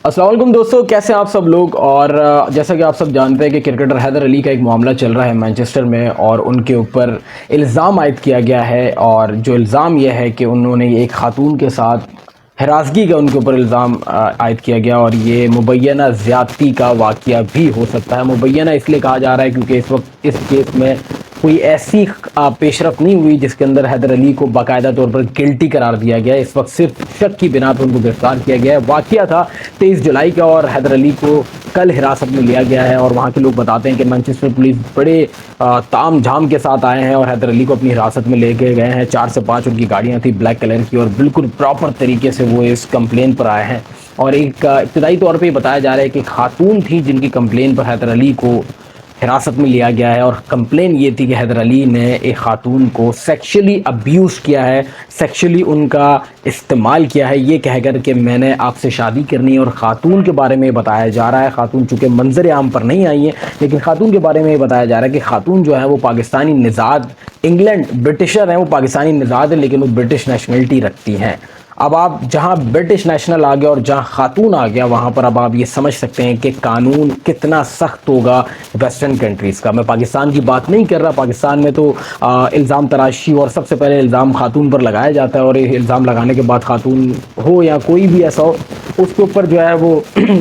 السلام علیکم دوستو، کیسے ہیں آپ سب لوگ؟ اور جیسا کہ آپ سب جانتے ہیں کہ کرکٹر حیدر علی کا ایک معاملہ چل رہا ہے مانچسٹر میں، اور ان کے اوپر الزام عائد کیا گیا ہے، اور جو الزام یہ ہے کہ انہوں نے ایک خاتون کے ساتھ ہراسگی کا ان کے اوپر الزام عائد کیا گیا، اور یہ مبینہ زیادتی کا واقعہ بھی ہو سکتا ہے۔ مبینہ اس لیے کہا جا رہا ہے کیونکہ اس وقت اس کیس میں کوئی ایسی پیش رفت نہیں ہوئی جس کے اندر حیدر علی کو باقاعدہ طور پر گلٹی قرار دیا گیا ہے۔ اس وقت صرف شک کی بنا پر ان کو گرفتار کیا گیا ہے۔ واقعہ تھا 23 جولائی کا، اور حیدر علی کو کل حراست میں لیا گیا ہے، اور وہاں کے لوگ بتاتے ہیں کہ مانچسٹر پولیس بڑے تام جھام کے ساتھ آئے ہیں اور حیدر علی کو اپنی حراست میں لے کے گئے ہیں۔ 4 سے 5 ان کی گاڑیاں تھیں بلیک کلر کی، اور بالکل پراپر طریقے سے وہ اس کمپلین پر آئے ہیں۔ اور ایک ابتدائی طور پہ یہ بتایا جا رہا ہے کہ خاتون تھی جن کی کمپلین پر حیدر علی کو حراست میں لیا گیا ہے، اور کمپلین یہ تھی کہ حیدر علی نے ایک خاتون کو سیکشلی ابیوز کیا ہے، سیکشلی ان کا استعمال کیا ہے، یہ کہہ کر کہ میں نے آپ سے شادی کرنی ہے۔ اور خاتون کے بارے میں بتایا جا رہا ہے، خاتون چونکہ منظر عام پر نہیں آئی ہیں، لیکن خاتون کے بارے میں یہ بتایا جا رہا ہے کہ خاتون جو ہے وہ پاکستانی نژاد، انگلینڈ برٹشر ہیں، وہ پاکستانی نژاد ہے لیکن وہ برٹش نیشنلٹی رکھتی ہیں۔ اب آپ جہاں برٹش نیشنل آ گیا اور جہاں خاتون آ گیا، وہاں پر اب آپ یہ سمجھ سکتے ہیں کہ قانون کتنا سخت ہوگا ویسٹرن کنٹریز کا۔ میں پاکستان کی بات نہیں کر رہا، پاکستان میں تو الزام تراشی اور سب سے پہلے الزام خاتون پر لگایا جاتا ہے، اور یہ الزام لگانے کے بعد خاتون ہو یا کوئی بھی ایسا ہو، اس کے اوپر جو ہے وہ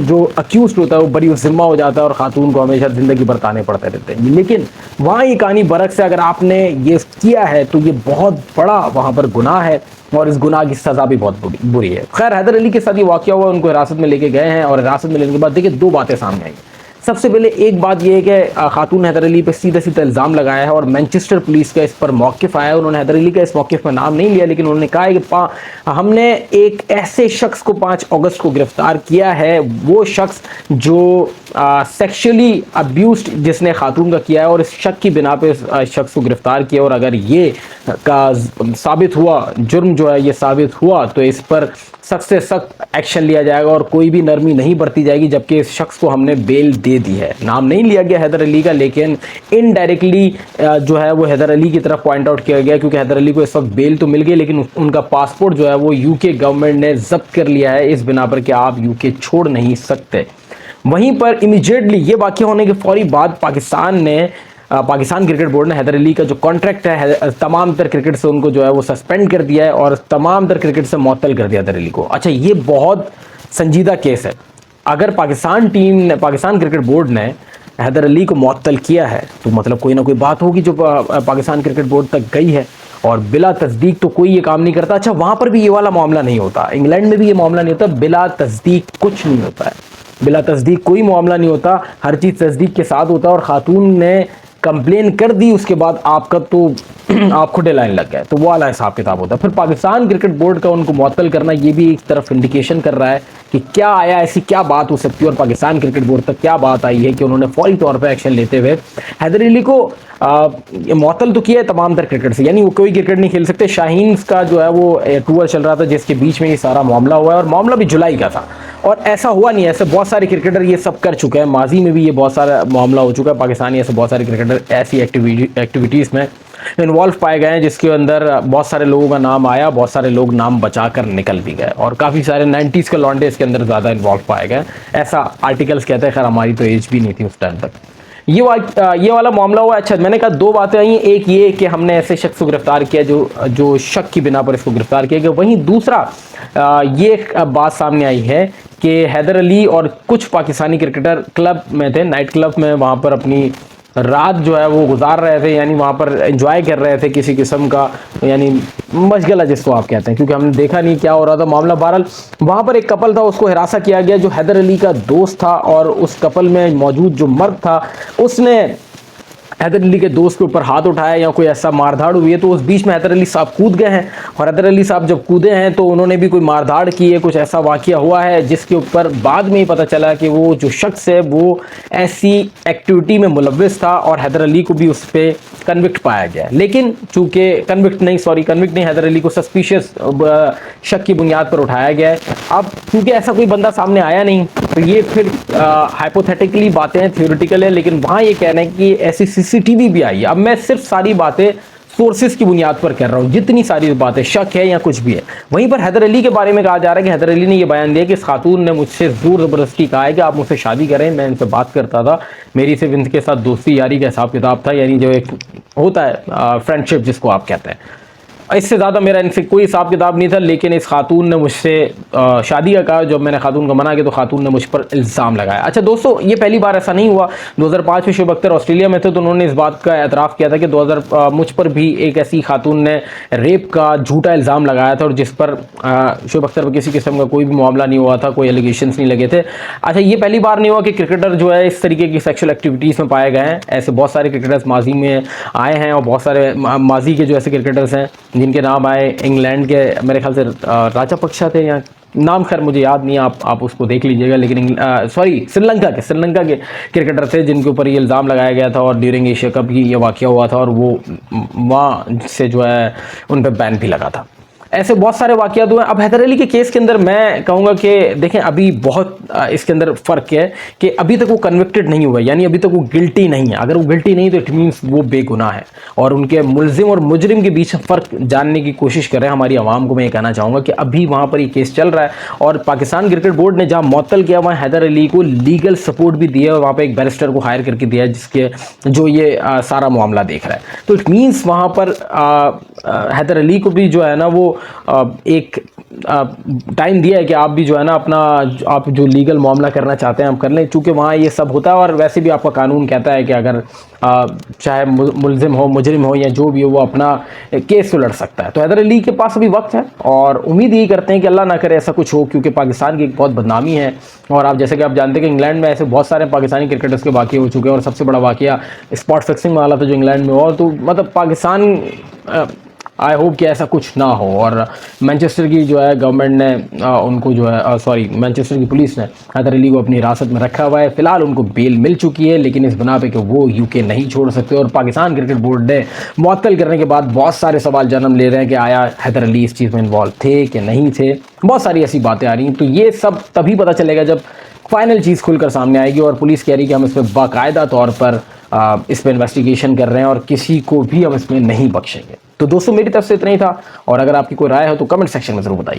جو اکیوزڈ ہوتا ہے وہ بری ذمہ ہو جاتا ہے، اور خاتون کو ہمیشہ زندگی بھر تانے پڑتے رہتے ہیں۔ لیکن وہاں یہ کہانی برعکس ہے، اگر آپ نے یہ کیا ہے تو یہ بہت بڑا وہاں پر گناہ ہے، اور اس گناہ کی سزا بھی بہت بری ہے۔ خیر، حیدر علی کے ساتھ یہ واقعہ ہوا، ان کو حراست میں لے کے گئے ہیں، اور حراست میں لینے کے بعد دیکھیں 2 باتیں سامنے آئی۔ سب سے پہلے ایک بات یہ ہے کہ خاتون حیدر علی پہ سیدھا الزام لگایا ہے، اور مانچسٹر پولیس کا اس پر موقف آیا ہے۔ انہوں نے حیدر علی کا اس موقف میں نام نہیں لیا، لیکن انہوں نے کہا ہے کہ ہم نے ایک ایسے شخص کو 5 اگست کو گرفتار کیا ہے، وہ شخص جو سیکشلی ابیوزڈ جس نے خاتون کا کیا ہے، اور اس شک کی بنا پہ اس شخص کو گرفتار کیا، اور اگر یہ ثابت ہوا، جرم جو ہے یہ ثابت ہوا، تو اس پر سخت سے سخت ایکشن لیا جائے گا، اور کوئی بھی نرمی نہیں برتی جائے گی۔ جبکہ اس شخص کو ہم نے بیل دے دی ہے، نام نہیں لیا گیا حیدر علی کا، لیکن انڈائریکٹلی جو ہے وہ حیدر علی کی طرف پوائنٹ آؤٹ کیا گیا، کیونکہ حیدر علی کو اس وقت بیل تو مل گئی، لیکن ان کا پاسپورٹ جو ہے وہ UK گورنمنٹ نے ضبط کر لیا ہے، اس بنا پر کہ آپ UK چھوڑ نہیں سکتے۔ وہیں پر امیجیٹلی یہ واقعہ ہونے کے فوری بعد پاکستان کرکٹ بورڈ نے حیدر علی کا جو کانٹریکٹ ہے تمام تر کرکٹ سے ان کو جو ہے وہ سسپینڈ کر دیا ہے، اور تمام تر کرکٹ سے معطل کر دیا حیدر علی کو۔ اچھا، یہ بہت سنجیدہ کیس ہے۔ اگر پاکستان کرکٹ بورڈ نے حیدر علی کو معطل کیا ہے تو مطلب کوئی نہ کوئی بات ہوگی جو پاکستان کرکٹ بورڈ تک گئی ہے، اور بلا تصدیق تو کوئی یہ کام نہیں کرتا۔ اچھا، وہاں پر بھی یہ والا معاملہ نہیں ہوتا، انگلینڈ میں بھی یہ معاملہ نہیں ہوتا، بلا تصدیق کچھ نہیں ہوتا ہے، بلا تصدیق کوئی معاملہ نہیں ہوتا، ہر چیز تصدیق کے ساتھ ہوتا ہے۔ اور خاتون نے کمپلین کر دی، اس کے بعد آپ کا تو آپ کھٹے لائن لگ گئے، تو وہ والا حساب کتاب ہوتا ہے۔ پھر پاکستان کرکٹ بورڈ کا ان کو معطل کرنا، یہ بھی ایک طرف انڈیکیشن کر رہا ہے کہ کیا آیا، ایسی کیا بات ہو سکتی ہے، اور پاکستان کرکٹ بورڈ تک کیا بات آئی ہے کہ انہوں نے فوری طور پہ ایکشن لیتے ہوئے حیدر علی کو معطل تو کیا ہے تمام تر کرکٹ سے، یعنی وہ کوئی کرکٹ نہیں کھیل سکتے۔ شاہینز کا جو ہے وہ ٹور چل رہا تھا جس کے بیچ میں یہ سارا معاملہ ہوا ہے، اور معاملہ بھی جولائی کا تھا، اور ایسا ہوا نہیں، ایسے بہت سارے کرکٹر یہ سب کر چکے ہیں، ماضی میں بھی یہ بہت سارا معاملہ ہو چکا ہے، پاکستانی ایسے بہت سارے کرکٹر ایسی ایکٹیویٹیز میں انوالو پائے گئے ہیں جس کے اندر بہت سارے لوگوں کا نام آیا، بہت سارے لوگ نام بچا کر نکل بھی گئے، اور کافی سارے 90s کے لانڈے اس کے اندر زیادہ انوالو پائے گئے، ایسا آرٹیکلز کہتے ہیں۔ خیر، ہماری تو ایج بھی نہیں تھی اس ٹائم تک یہ والا معاملہ ہوا۔ اچھا، میں نے کہا 2 باتیں آئیں، ایک یہ کہ ہم نے ایسے شخص کو گرفتار کیا جو شک کی بنا پر اس کو گرفتار کیا گیا، وہیں دوسرا یہ بات سامنے آئی ہے کہ حیدر علی اور کچھ پاکستانی کرکٹر کلب میں تھے، نائٹ کلب میں، وہاں پر اپنی رات جو ہے وہ گزار رہے تھے، یعنی وہاں پر انجوائے کر رہے تھے کسی قسم کا، یعنی مشغلہ جس کو آپ کہتے ہیں، کیونکہ ہم نے دیکھا نہیں کیا ہو رہا تھا معاملہ۔ بہرحال وہاں پر ایک کپل تھا، اس کو ہراساں کیا گیا جو حیدر علی کا دوست تھا، اور اس کپل میں موجود جو مرد تھا اس نے حیدر علی کے دوست کے اوپر ہاتھ اٹھایا، یا کوئی ایسا مار دھاڑ ہوئی ہے، تو اس بیچ میں حیدر علی صاحب کود گئے ہیں، اور حیدر علی صاحب جب کودے ہیں تو انہوں نے بھی کوئی مار دھاڑ کی ہے، کچھ ایسا واقعہ ہوا ہے جس کے اوپر بعد میں ہی پتہ چلا کہ وہ جو شخص ہے وہ ایسی ایکٹیویٹی میں ملوث تھا، اور حیدر علی کو بھی اس پہ کنوکٹ پایا گیا، لیکن چونکہ کنوکٹ نہیں، حیدر علی کو سسپیشس شک کی بنیاد پر اٹھایا گیا ہے۔ اب چونکہ ایسا کوئی بندہ سامنے آیا نہیں، تو یہ پھر ہائپوتھیٹیکلی باتیں ہیں، تھیوریٹیکل ہے، لیکن وہاں یہ کہنا ہے کہ ایسی CCTV بھی آئی ہے۔ اب میں صرف ساری باتیں سورسز کی بنیاد پر کر رہا ہوں، جتنی ساری باتیں شک ہے یا کچھ بھی ہے۔ وہیں پر حیدر علی کے بارے میں کہا جا رہا ہے کہ حیدر علی نے یہ بیان دیا کہ اس خاتون نے مجھ سے زور زبردستی کہا ہے کہ آپ مجھ سے شادی کریں، میں ان سے بات کرتا تھا، میری صرف ان کے ساتھ دوستی یاری کا حساب کتاب تھا، یعنی جو ایک ہوتا ہے فرینڈ شپ جس کو آپ کہتے ہیں، اس سے زیادہ میرا ان سے کوئی حساب کتاب نہیں تھا، لیکن اس خاتون نے مجھ سے شادی کا کہا۔ جب میں نے خاتون کو منع کیا تو خاتون نے مجھ پر الزام لگایا۔ اچھا دوستو، یہ پہلی بار ایسا نہیں ہوا۔ 2005 میں شعیب اختر آسٹریلیا میں تھے تو انہوں نے اس بات کا اعتراف کیا تھا کہ مجھ پر بھی ایک ایسی خاتون نے ریپ کا جھوٹا الزام لگایا تھا، اور جس پر شعیب اختر پر کسی قسم کا کوئی بھی معاملہ نہیں ہوا تھا، کوئی ایلیگیشنز نہیں لگے تھے۔ اچھا، یہ پہلی بار نہیں ہوا کہ کرکٹر جو ہے اس طریقے کی سیکشل ایکٹیویٹیز میں پائے گئے ہیں۔ ایسے بہت سارے کرکٹرز ماضی میں آئے ہیں، اور بہت سارے ماضی کے جو ایسے کرکٹرز ہیں جن کے نام آئے، انگلینڈ کے میرے خیال سے راجا پکشا تھے، یا نام خیر مجھے یاد نہیں ہے، آپ اس کو دیکھ لیجئے گا، لیکن سری لنکا کے کرکٹر تھے جن کے اوپر یہ الزام لگایا گیا تھا، اور ڈیورنگ ایشیا کپ کی یہ واقعہ ہوا تھا، اور وہ وہاں سے جو ہے ان پہ بین بھی لگا تھا۔ ایسے بہت سارے واقعات ہوئے ہیں۔ اب حیدر علی کے کیس کے اندر میں کہوں گا کہ دیکھیں، ابھی بہت اس کے اندر فرق ہے کہ ابھی تک وہ کنوکٹڈ نہیں ہوا، یعنی ابھی تک وہ گلٹی نہیں ہے۔ اگر وہ گلٹی نہیں تو اٹ مینس وہ بے گناہ ہے، اور ان کے ملزم اور مجرم کے بیچ فرق جاننے کی کوشش کر رہے ہیں۔ ہماری عوام کو میں یہ کہنا چاہوں گا کہ ابھی وہاں پر یہ کیس چل رہا ہے، اور پاکستان کرکٹ بورڈ نے جہاں معطل کیا وہاں حیدر علی کو لیگل سپورٹ بھی دیا ہے، وہاں پہ ایک بیرسٹر کو ہائر کر کے دیا ہے جس کے جو یہ سارا معاملہ دیکھ رہا ہے۔ تو اٹ مینس وہاں پر حیدر علی کو بھی جو ہے نا وہ ایک ٹائم دیا ہے کہ آپ بھی جو ہے نا اپنا آپ جو لیگل معاملہ کرنا چاہتے ہیں آپ کر لیں، چونکہ وہاں یہ سب ہوتا ہے، اور ویسے بھی آپ کا قانون کہتا ہے کہ اگر چاہے ملزم ہو مجرم ہو یا جو بھی ہو وہ اپنا کیس تو لڑ سکتا ہے۔ تو حیدر علی کے پاس ابھی وقت ہے، اور امید یہی کرتے ہیں کہ اللہ نہ کرے ایسا کچھ ہو، کیونکہ پاکستان کی ایک بہت بدنامی ہے، اور آپ جیسے کہ آپ جانتے ہیں کہ انگلینڈ میں ایسے بہت سارے پاکستانی کرکٹرز کے واقعے ہو چکے ہیں، اور سب سے بڑا واقعہ اسپاٹ فکسنگ والا تھا جو انگلینڈ میں ہوا۔ تو مطلب پاکستان آئی ہوپ کہ ایسا کچھ نہ ہو، اور مینچسٹر کی جو ہے گورنمنٹ نے ان کو جو ہے مینچسٹر کی پولیس نے حیدر علی کو اپنی حراست میں رکھا ہوا ہے۔ فی الحال ان کو بیل مل چکی ہے، لیکن اس بنا پہ کہ وہ یو کے نہیں چھوڑ سکتے، اور پاکستان کرکٹ بورڈ نے معطل کرنے کے بعد بہت سارے سوال جنم لے رہے ہیں کہ آیا حیدر علی اس چیز میں انوالو تھے کہ نہیں تھے۔ بہت ساری ایسی باتیں آ رہی ہیں، تو یہ سب تبھی پتہ چلے گا جب فائنل چیز کھل کر سامنے آئے گی، اور پولیس کہہ رہی ہے کہ ہم اس پہ باقاعدہ طور پر اس پہ انویسٹیگیشن کر رہے ہیں، اور کسی کو بھی ہم اس میں نہیں بخشیں گے۔ تو دوستو، میری طرف سے اتنا ہی تھا، اور اگر آپ کی کوئی رائے ہو تو کمنٹ سیکشن میں ضرور بتائیے۔